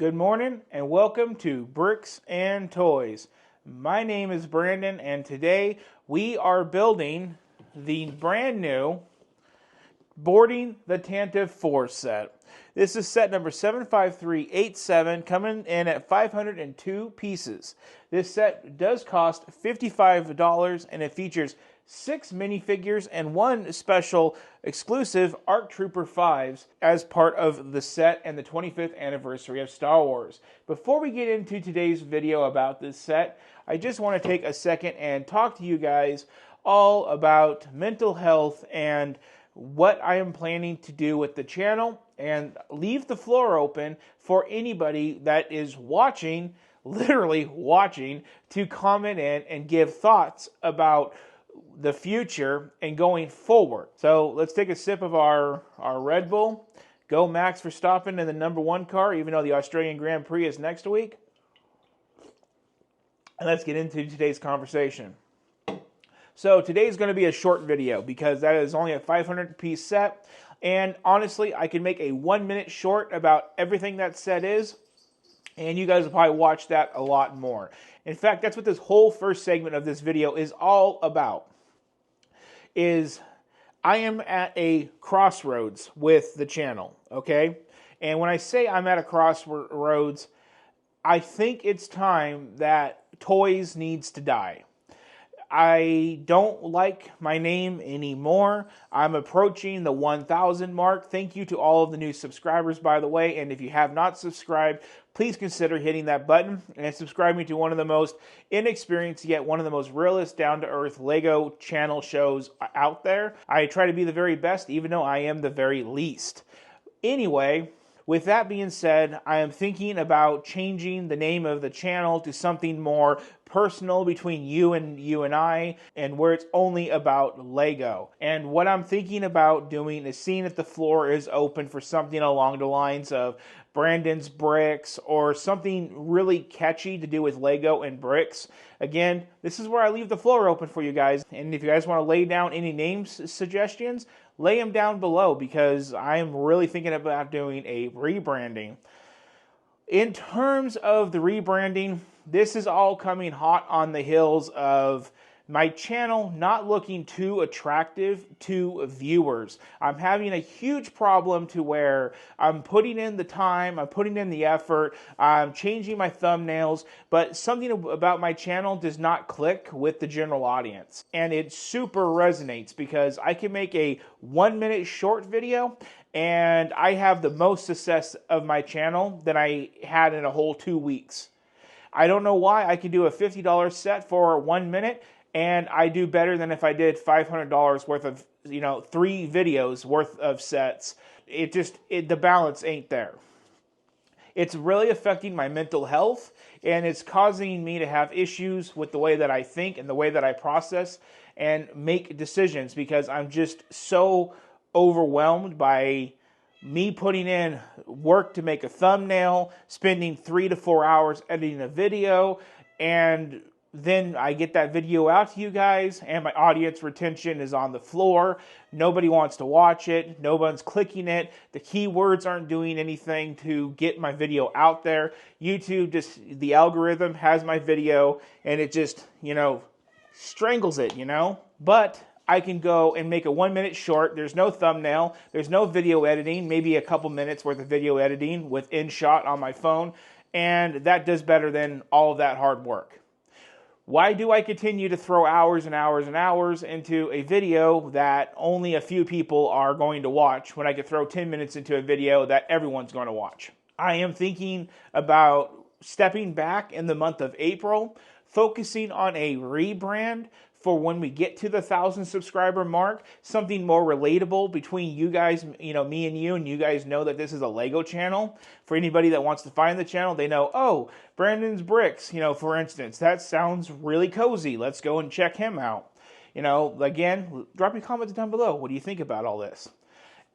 Good morning and welcome to Bricks and Toys. My name is Brandon and today we are building the brand new Boarding the Tantive 4 set. This is set number 75387, coming in at 502 pieces. This set does cost $55 and it features 6 minifigures and 1 special exclusive ARC Trooper 5s as part of the set and the 25th anniversary of Star Wars. Before we get into today's video about this set, I just want to take a second and talk to you guys all about mental health and what I am planning to do with the channel, and leave the floor open for anybody that is watching, literally watching, to comment in and give thoughts about the future and going forward. So let's take a sip of our Red Bull. Go Max Verstappen in the #1 car, even though the Australian Grand Prix is next week. And let's get into today's conversation. So today's going to be a short video because that is only a 500-piece set. And honestly, I can make a 1-minute short about everything that set is. And you guys will probably watch that a lot more. In fact, that's what this whole first segment of this video is all about. I am at a crossroads with the channel, okay? And when I say I'm at a crossroads, I think it's time that toys needs to die. I don't like my name anymore. I'm approaching the 1,000 mark. Thank you to all of the new subscribers, by the way. And if you have not subscribed, please consider hitting that button and subscribing to one of the most inexperienced yet one of the most realist, down-to-earth Lego channel shows out there. I try to be the very best, even though I am the very least. Anyway, with that being said, I am thinking about changing the name of the channel to something more personal between you and I, and where it's only about Lego. And what I'm thinking about doing is seeing if the floor is open for something along the lines of Brandon's Bricks or something really catchy to do with Lego and bricks. Again, this is where I leave the floor open for you guys. And if you guys want to lay down any name suggestions, lay them down below because I'm really thinking about doing a rebranding. In terms of the rebranding, this is all coming hot on the heels of my channel not looking too attractive to viewers. I'm having a huge problem to where I'm putting in the time, I'm putting in the effort, I'm changing my thumbnails, but something about my channel does not click with the general audience. And it super resonates because I can make a 1-minute short video and I have the most success of my channel than I had in a whole 2 weeks. I don't know why. I can do a $50 set for 1 minute, and I do better than if I did $500 worth of, 3 videos worth of sets. The balance ain't there. It's really affecting my mental health, and it's causing me to have issues with the way that I think and the way that I process and make decisions because I'm just so overwhelmed by me putting in work to make a thumbnail, spending 3 to 4 hours editing a video, and then I get that video out to you guys, and my audience retention is on the floor. Nobody wants to watch it. No one's clicking it. The keywords aren't doing anything to get my video out there. YouTube, the algorithm has my video, and it just, strangles it, But I can go and make a 1-minute short. There's no thumbnail. There's no video editing, maybe a couple minutes worth of video editing with InShot on my phone, and that does better than all of that hard work. Why do I continue to throw hours and hours and hours into a video that only a few people are going to watch when I could throw 10 minutes into a video that everyone's going to watch? I am thinking about stepping back in the month of April, focusing on a rebrand for when we get to the 1,000 subscriber mark, something more relatable between you guys, me and you guys know that this is a Lego channel. For anybody that wants to find the channel, they know, oh, Brandon's Bricks, for instance, that sounds really cozy. Let's go and check him out. Again, drop your comments down below. What do you think about all this?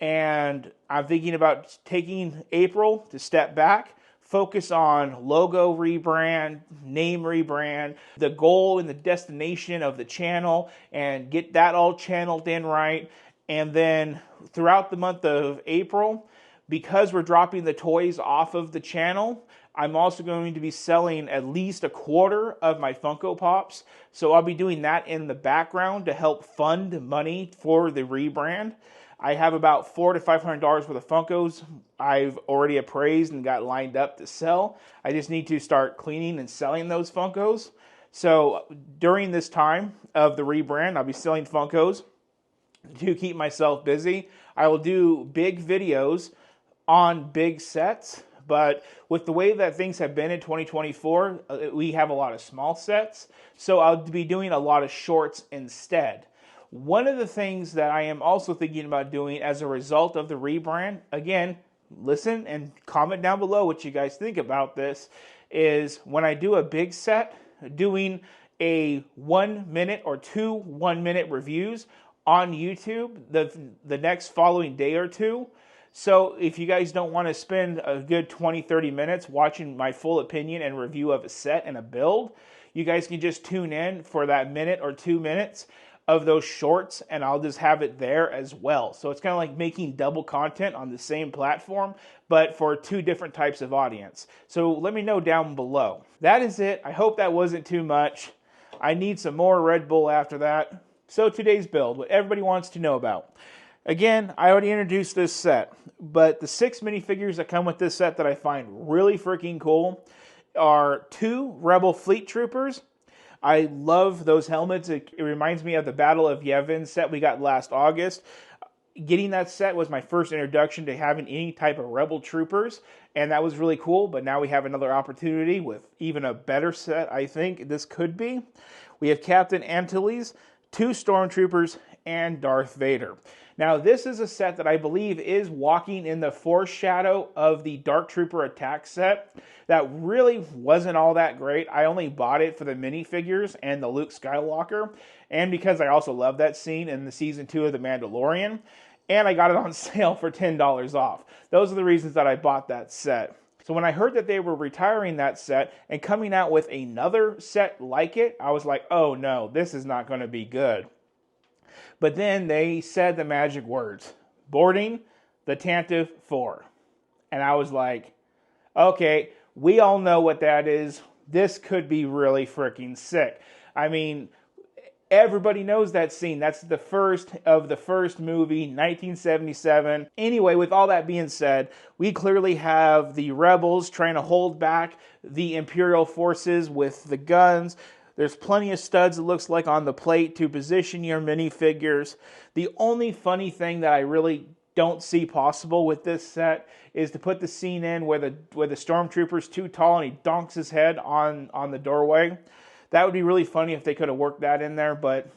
And I'm thinking about taking April to step back, focus on logo rebrand, name rebrand, the goal and the destination of the channel, and get that all channeled in right. And then throughout the month of April, Because we're dropping the toys off of the channel, I'm also going to be selling at least a quarter of my Funko Pops. So I'll be doing that in the background to help fund money for the rebrand. I have about $400 to $500 worth of Funkos I've already appraised and got lined up to sell. I just need to start cleaning and selling those Funkos. So during this time of the rebrand, I'll be selling Funkos to keep myself busy. I will do big videos on big sets, but with the way that things have been in 2024, we have a lot of small sets, so I'll be doing a lot of shorts instead. One of the things that I am also thinking about doing as a result of the rebrand, again, listen and comment down below what you guys think about this, is when I do a big set, doing a 1 minute or 2 1-minute reviews on YouTube the next following day or two. So if you guys don't want to spend a good 20-30 minutes watching my full opinion and review of a set and a build, you guys can just tune in for that minute or 2 minutes of those shorts, and I'll just have it there as well. So it's kind of like making double content on the same platform, but for 2 different types of audience. So let me know down below. That is it. I hope that wasn't too much. I need some more Red Bull after that. So today's build, what everybody wants to know about. Again, I already introduced this set, but the 6 minifigures that come with this set that I find really freaking cool are 2 Rebel Fleet Troopers. I love those helmets. It reminds me of the Battle of Yavin set we got last August. Getting that set was my first introduction to having any type of Rebel Troopers, and that was really cool, but now we have another opportunity with even a better set, I think this could be. We have Captain Antilles, 2 Stormtroopers, and Darth Vader. Now, this is a set that I believe is walking in the foreshadow of the Dark Trooper attack set that really wasn't all that great. I only bought it for the minifigures and the Luke Skywalker, and because I also love that scene in the Season 2 of The Mandalorian, and I got it on sale for $10 off. Those are the reasons that I bought that set. So when I heard that they were retiring that set and coming out with another set like it, I was like, oh no, this is not going to be good. But then they said the magic words, boarding the Tantive 4. And I was like, okay, we all know what that is. This could be really freaking sick. I mean, everybody knows that scene. That's the first of the first movie, 1977. Anyway, with all that being said, we clearly have the rebels trying to hold back the Imperial forces with the guns. There's plenty of studs, it looks like, on the plate to position your minifigures. The only funny thing that I really don't see possible with this set is to put the scene in where the Stormtrooper's too tall and he donks his head on the doorway. That would be really funny if they could have worked that in there, but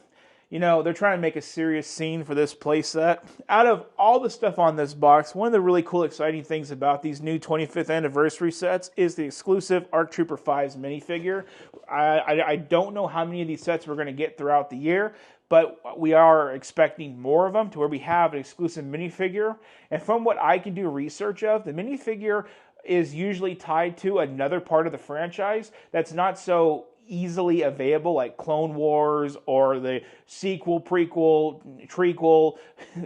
you know, they're trying to make a serious scene for this playset. Out of all the stuff on this box, one of the really cool, exciting things about these new 25th anniversary sets is the exclusive ARC Trooper 5's minifigure. I don't know how many of these sets we're going to get throughout the year, but we are expecting more of them to where we have an exclusive minifigure. And from what I can do research of, the minifigure is usually tied to another part of the franchise that's not so easily available, like Clone Wars or the sequel, prequel, trequel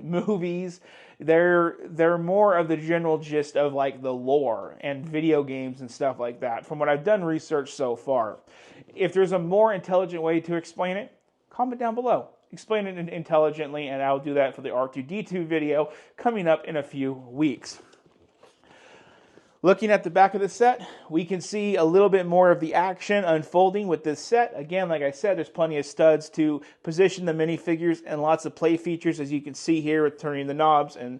movies. They're more of the general gist of like the lore and video games and stuff like that, from what I've done research so far. If there's a more intelligent way to explain it, comment down below. Explain it intelligently, and I'll do that for the R2-D2 video coming up in a few weeks. Looking at the back of the set, we can see a little bit more of the action unfolding with this set. Again, like I said, there's plenty of studs to position the minifigures and lots of play features, as you can see here with turning the knobs and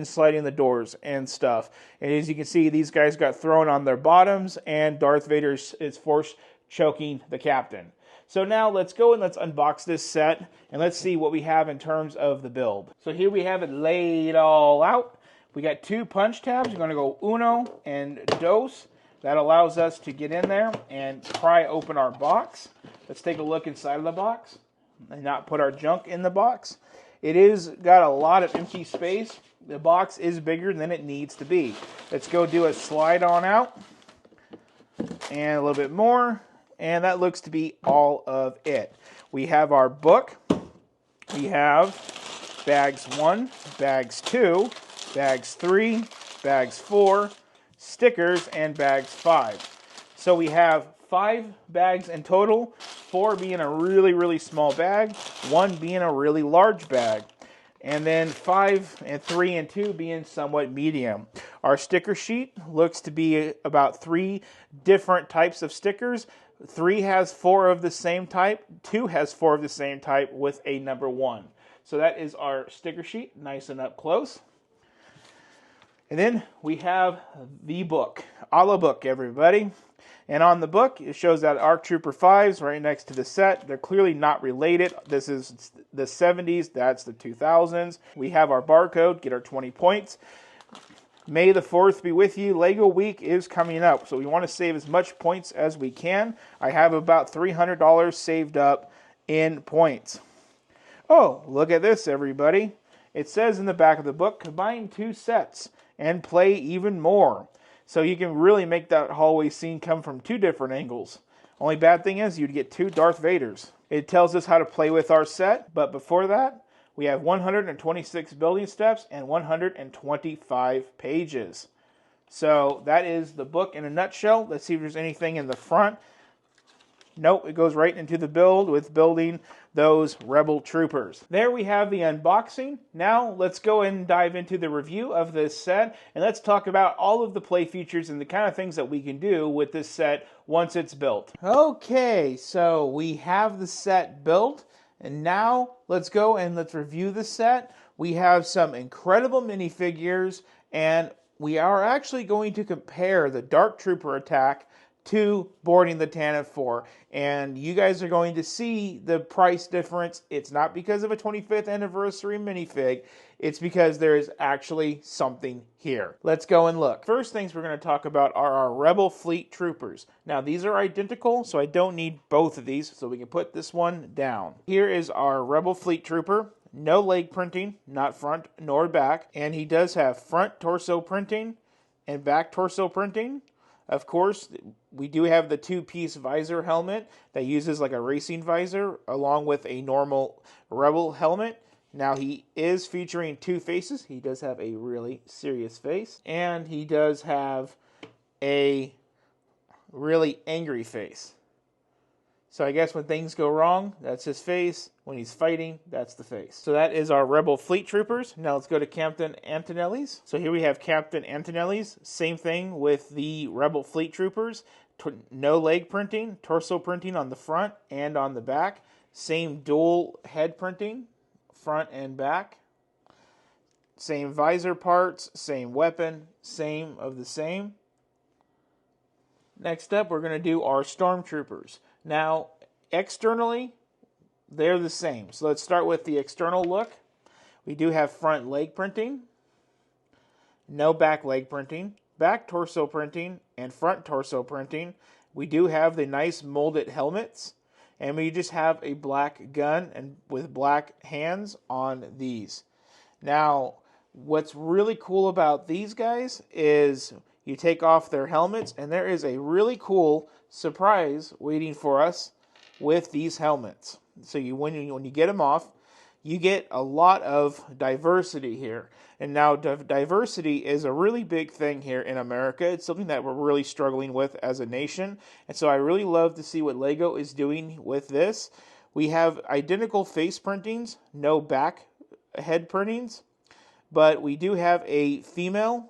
sliding the doors and stuff. And as you can see, these guys got thrown on their bottoms, and Darth Vader is force choking the captain. So now let's go and let's unbox this set, and let's see what we have in terms of the build. So here we have it laid all out. We got 2 punch tabs. We're going to go uno and dos. That allows us to get in there and pry open our box. Let's take a look inside of the box and not put our junk in the box. It is got a lot of empty space. The box is bigger than it needs to be. Let's go do a slide on out and a little bit more. And that looks to be all of it. We have our book. We have bags 1, bags 2, bags 3, bags 4, stickers, and bags 5. So we have 5 bags in total, 4 being a really, really small bag, 1 being a really large bag, and then 5 and 3 and 2 being somewhat medium. Our sticker sheet looks to be about 3 different types of stickers. 3 has 4 of the same type, 2 has 4 of the same type with a number 1. So that is our sticker sheet, nice and up close. And then we have the book, a la book, everybody. And on the book, it shows that ARC Trooper 5s right next to the set. They're clearly not related. This is the 70s, that's the 2000s. We have our barcode, get our 20 points. May the 4th be with you. LEGO Week is coming up, so we want to save as much points as we can. I have about $300 saved up in points. Oh, look at this, everybody. It says in the back of the book, combine 2 sets and play even more. So you can really make that hallway scene come from 2 different angles. Only bad thing is you'd get 2 Darth Vaders. It tells us how to play with our set, but before that, we have 126 building steps and 125 pages. So that is the book in a nutshell. Let's see if there's anything in the front. Nope, it goes right into the build with building those Rebel Troopers. There we have the unboxing. Now let's go and dive into the review of this set, and let's talk about all of the play features and the kind of things that we can do with this set once it's built. Okay, so we have the set built, and now let's go and let's review the set. We have some incredible minifigures, and we are actually going to compare the Dark Trooper attack to boarding the Tantive 4, and you guys are going to see the price difference. It's not because of a 25th anniversary minifig, it's because there is actually something here. Let's go and look. First things we're going to talk about are our Rebel Fleet Troopers. Now these are identical, so I don't need both of these, so we can put this one down. Here is our Rebel Fleet Trooper. No leg printing, not front nor back, and he does have front torso printing and back torso printing. Of course, we do have the 2-piece visor helmet that uses like a racing visor along with a normal Rebel helmet. Now he is featuring 2 faces. He does have a really serious face, and he does have a really angry face. So I guess when things go wrong, that's his face. When he's fighting, that's the face. So that is our Rebel Fleet Troopers. Now let's go to Captain Antonelli's. So here we have Captain Antonelli's. Same thing with the Rebel Fleet Troopers. No leg printing, torso printing on the front and on the back. Same dual head printing, front and back. Same visor parts, same weapon, same of the same. Next up, we're going to do our Stormtroopers. Now, externally, they're the same. So let's start with the external look. We do have front leg printing, no back leg printing, back torso printing, and front torso printing. We do have the nice molded helmets, and we just have a black gun and with black hands on these. Now, what's really cool about these guys is you take off their helmets, and there is a really cool surprise waiting for us with these helmets. So when you get them off, you get a lot of diversity here. And now diversity is a really big thing here in America. It's something that we're really struggling with as a nation. And so I really love to see what LEGO is doing with this. We have identical face printings, no back head printings, but we do have a female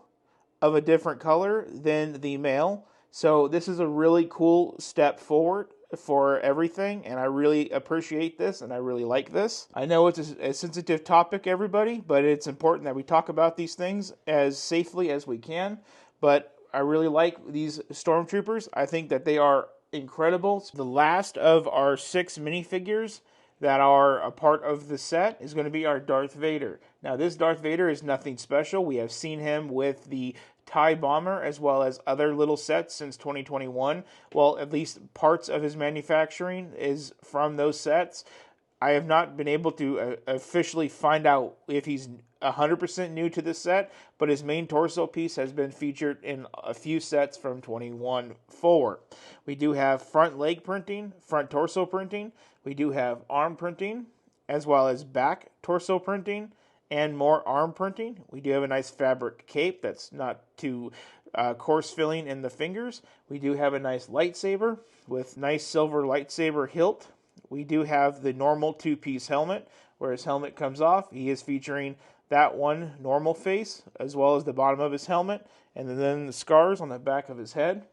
of a different color than the male. So this is a really cool step forward for everything, and I really appreciate this, and I really like this. I know it's a sensitive topic, everybody, but it's important that we talk about these things as safely as we can. But I really like these Stormtroopers. I think that they are incredible. The last of our 6 minifigures that are a part of the set is going to be our Darth Vader. Now, this Darth Vader is nothing special. We have seen him with the TIE Bomber as well as other little sets since 2021. Well, at least parts of his manufacturing is from those sets. I have not been able to officially find out if he's 100% new to this set, but his main torso piece has been featured in a few sets from 21 forward. We do have front leg printing, front torso printing. We do have arm printing, as well as back torso printing and more arm printing. We do have a nice fabric cape that's not too coarse filling in the fingers. We do have a nice lightsaber with nice silver lightsaber hilt. We do have the normal two-piece helmet, where his helmet comes off. He is featuring that one normal face, as well as the bottom of his helmet, and then the scars on the back of his head.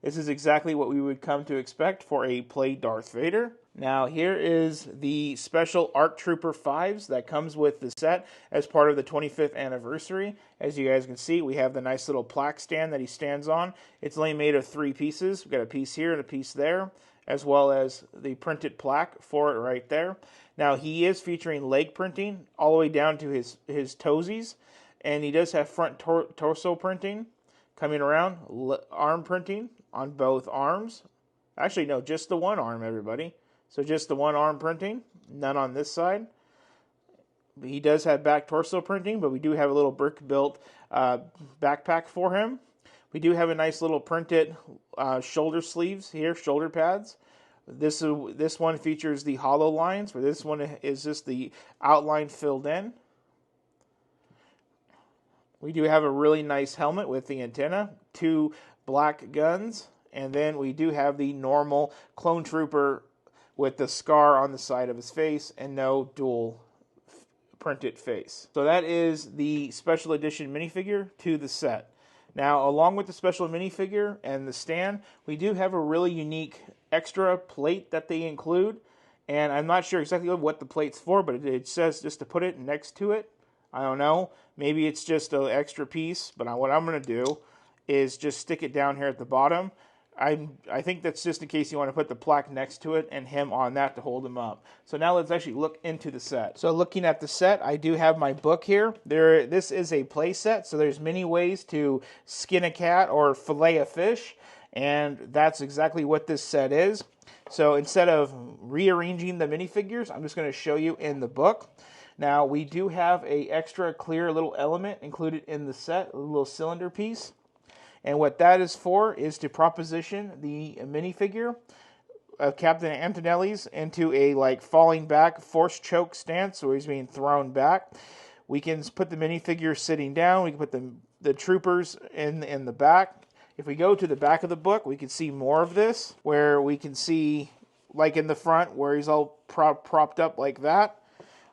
This is exactly what we would come to expect for a Play Darth Vader. Now here is the special ARC Trooper 5s that comes with the set as part of the 25th anniversary. As you guys can see, we have the nice little plaque stand that he stands on. It's only made of 3 pieces. We've got a piece here and a piece there, as well as the printed plaque for it right there. Now he is featuring leg printing all the way down to his toesies, and he does have front torso printing coming around, arm printing on both arms. Actually, no, just the one arm, everybody. So just the one arm printing, none on this side. He does have back torso printing, but we do have a little brick-built backpack for him. We do have a nice little printed shoulder sleeves here, shoulder pads. This one features the hollow lines, where this one is just the outline filled in. We do have a really nice helmet with the antenna, 2 black guns, and then we do have the normal clone trooper with the scar on the side of his face and no dual printed face. So that is the special edition minifigure to the set. Now, along with the special minifigure and the stand, we do have a really unique extra plate that they include, and I'm not sure exactly what the plate's for, but it says just to put it next to it. I don't know. Maybe it's just an extra piece, but what I'm going to do is just stick it down here at the bottom. I think that's just in case you want to put the plaque next to it and him on that to hold him up. So now let's actually look into the set. So looking at the set, I do have my book here. This is a play set, so there's many ways to skin a cat or fillet a fish, and that's exactly what this set is. So instead of rearranging the minifigures, I'm just going to show you in the book. Now we do have a extra clear little element included in the set, a little cylinder piece. And what that is for is to proposition the minifigure of Captain Antonelli's into a falling back force choke stance where he's being thrown back. We can put the minifigure sitting down. We can put the troopers in the back. If we go to the back of the book, we can see more of this, where we can see, like in the front, where he's all propped up like that.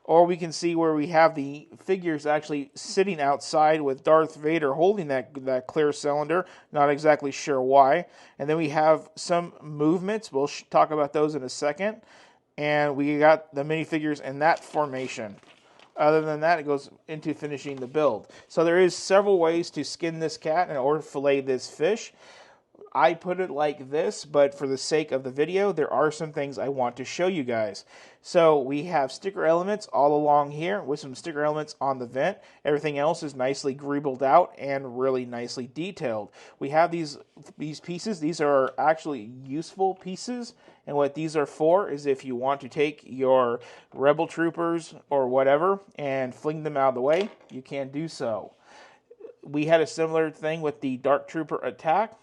Or we can see where we have the figures actually sitting outside with Darth Vader holding that clear cylinder. Not exactly sure why. And then we have some movements. We'll talk about those in a second. And we got the minifigures in that formation. Other than that, it goes into finishing the build. So there is several ways to skin this cat or fillet this fish. I put it like this, but for the sake of the video, there are some things I want to show you guys. So we have sticker elements all along here with some sticker elements on the vent. Everything else is nicely greebled out and really nicely detailed. We have these pieces. These are actually useful pieces, and what these are for is if you want to take your rebel troopers or whatever and fling them out of the way, you can do so. We had a similar thing with the Dark Trooper attack.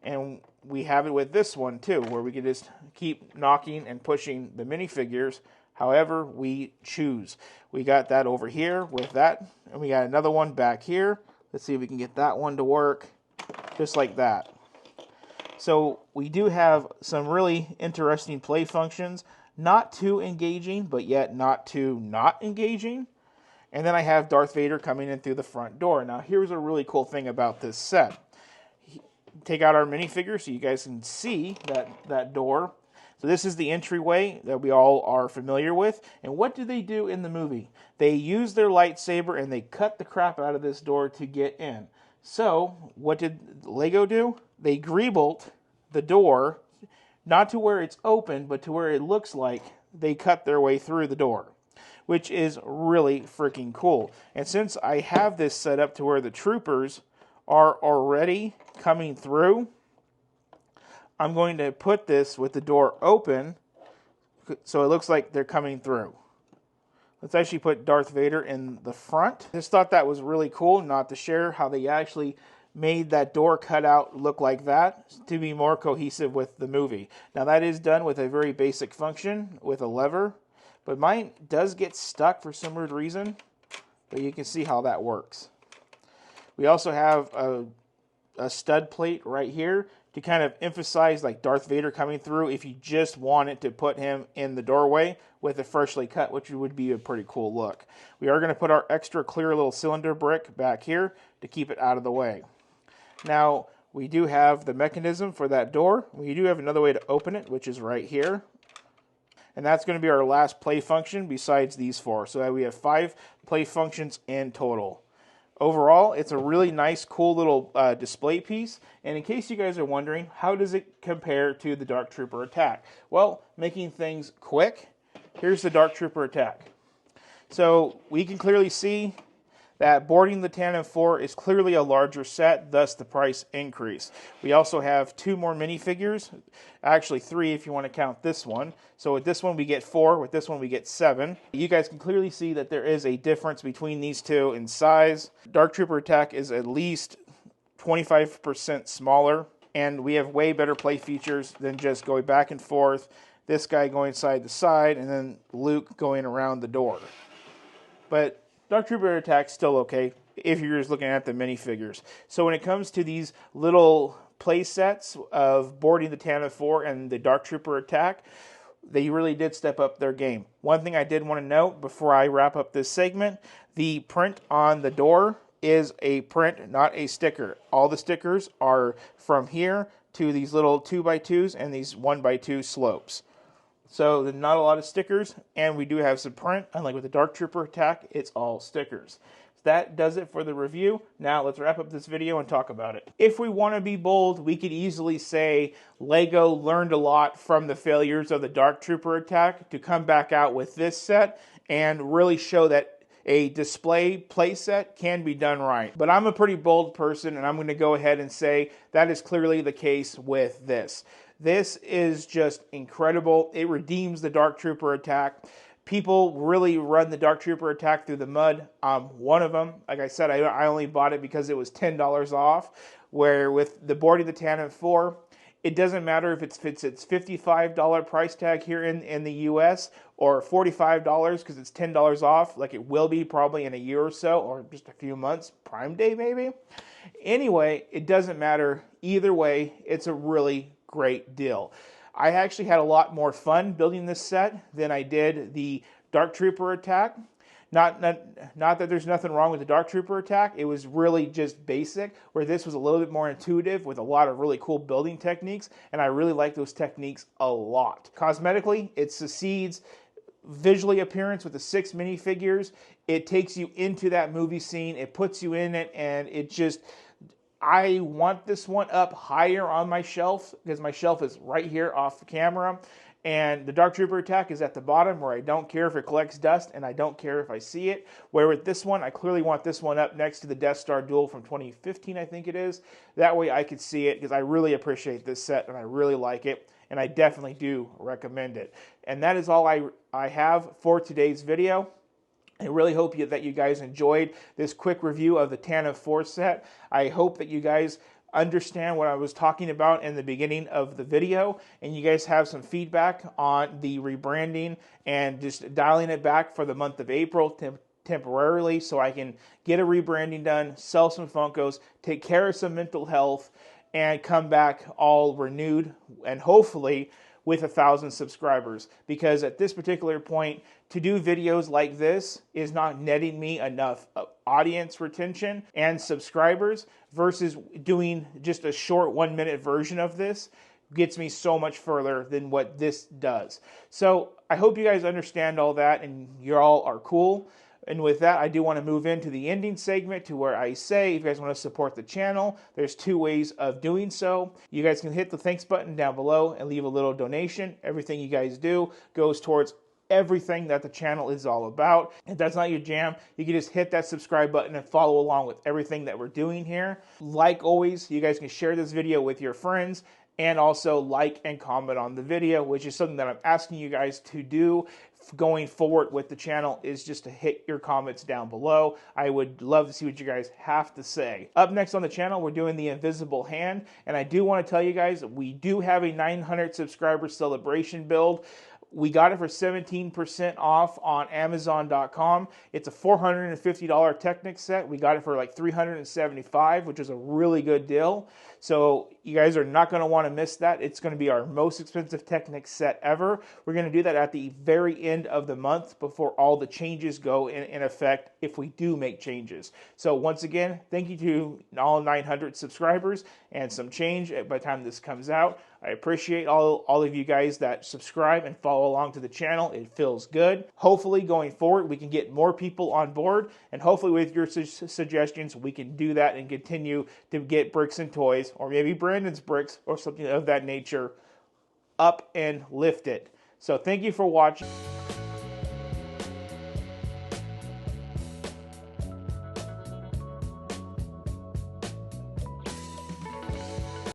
And we have it with this one too, where we can just keep knocking and pushing the minifigures however we choose. We got that over here with that, and we got another one back here. Let's see if we can get that one to work just like that. So we do have some really interesting play functions, not too engaging, but yet not too not engaging. And then I have Darth Vader coming in through the front door. Now here's a really cool thing about this set. Take out our minifigure so you guys can see that door. So this is the entryway that we all are familiar with. And what do they do in the movie? They use their lightsaber and they cut the crap out of this door to get in. So what did Lego do? They greebled the door, not to where it's open, but to where it looks like they cut their way through the door, which is really freaking cool. And since I have this set up to where the troopers are already coming through, I'm going to put this with the door open so it looks like they're coming through. Let's actually put Darth Vader in the front. Just thought that was really cool, not to share how they actually made that door cutout look like that to be more cohesive with the movie. Now that is done with a very basic function with a lever, but mine does get stuck for some weird reason. but you can see how that works. We also have a stud plate right here to kind of emphasize like Darth Vader coming through if you just wanted to put him in the doorway with a freshly cut, which would be a pretty cool look. We are going to put our extra clear little cylinder brick back here to keep it out of the way. Now, we do have the mechanism for that door. We do have another way to open it, which is right here. And that's going to be our last play function besides these 4. So we have 5 play functions in total. Overall, it's a really nice, cool little display piece. And in case you guys are wondering, how does it compare to the Dark Trooper Attack? Well, making things quick, here's the Dark Trooper Attack. So we can clearly see that boarding the Tantive 4 is clearly a larger set, thus the price increase. We also have 2 more minifigures, actually 3 if you want to count this one. So with this one we get 4, with this one we get 7. You guys can clearly see that there is a difference between these two in size. Dark Trooper Attack is at least 25% smaller, and we have way better play features than just going back and forth, this guy going side to side, and then Luke going around the door. But Dark Trooper Attack's still okay if you're just looking at the minifigures. So when it comes to these little play sets of boarding the Tantive 4 and the Dark Trooper Attack, they really did step up their game. One thing I did want to note before I wrap up this segment, the print on the door is a print, not a sticker. All the stickers are from here to these little 2x2s and these 1x2 slopes. So there's not a lot of stickers, and we do have some print. Unlike with the Dark Trooper Attack, it's all stickers. That does it for the review. Now let's wrap up this video and talk about it. If we want to be bold, we could easily say LEGO learned a lot from the failures of the Dark Trooper Attack to come back out with this set and really show that a display playset can be done right. But I'm a pretty bold person, and I'm going to go ahead and say that is clearly the case with this. This is just incredible. It redeems the Dark Trooper Attack. People really run the Dark Trooper Attack through the mud. One of them, like I said, I only bought it because it was $10 off, where with the boarding the Tantive 4, it doesn't matter if it's $55 price tag here in the US or $45 because it's $10 off, like it will be probably in a year or so, or just a few months, Prime Day maybe. Anyway, it doesn't matter. Either way, it's a really great deal. I actually had a lot more fun building this set than I did the Dark Trooper Attack. Not that there's nothing wrong with the Dark Trooper Attack. It was really just basic, where this was a little bit more intuitive with a lot of really cool building techniques, and I really like those techniques a lot. Cosmetically, it succeeds. Visually appearance with the 6 minifigures, it takes you into that movie scene, it puts you in it, and it just... I want this one up higher on my shelf because my shelf is right here off the camera. And the Dark Trooper Attack is at the bottom where I don't care if it collects dust and I don't care if I see it. Where with this one, I clearly want this one up next to the Death Star Duel from 2015, I think it is. That way I could see it because I really appreciate this set and I really like it. And I definitely do recommend it. And that is all I have for today's video. I really hope that you guys enjoyed this quick review of the Tantive 4 set. I hope that you guys understand what I was talking about in the beginning of the video, and you guys have some feedback on the rebranding and just dialing it back for the month of April temporarily so I can get a rebranding done, sell some Funkos, take care of some mental health, and come back all renewed and hopefully with 1,000 subscribers, because at this particular point, to do videos like this is not netting me enough audience retention and subscribers versus doing just a short 1-minute version of this gets me so much further than what this does. So I hope you guys understand all that and you all are cool. And with that, I do want to move into the ending segment to where I say, if you guys want to support the channel, there's 2 ways of doing so. You guys can hit the thanks button down below and leave a little donation. Everything you guys do goes towards everything that the channel is all about. If that's not your jam, you can just hit that subscribe button and follow along with everything that we're doing here. Like always, you guys can share this video with your friends and also like and comment on the video, which is something that I'm asking you guys to do going forward with the channel, is just to hit your comments down below. I would love to see what you guys have to say. Up next on the channel, we're doing the Invisible Hand, and I do want to tell you guys, we do have a 900 subscriber celebration build. We got it for 17% off on Amazon.com. It's a $450 Technic set. We got it for like $375, which is a really good deal. So you guys are not going to want to miss that. It's going to be our most expensive Technic set ever. We're going to do that at the very end of the month before all the changes go in effect, if we do make changes. So once again, thank you to all 900 subscribers and some change by the time this comes out. I appreciate all of you guys that subscribe and follow along to the channel. It feels good. Hopefully going forward we can get more people on board, and hopefully with your suggestions we can do that and continue to get Bricks and Toys, or maybe Brandon's Bricks or something of that nature, up and lifted. So thank you for watching.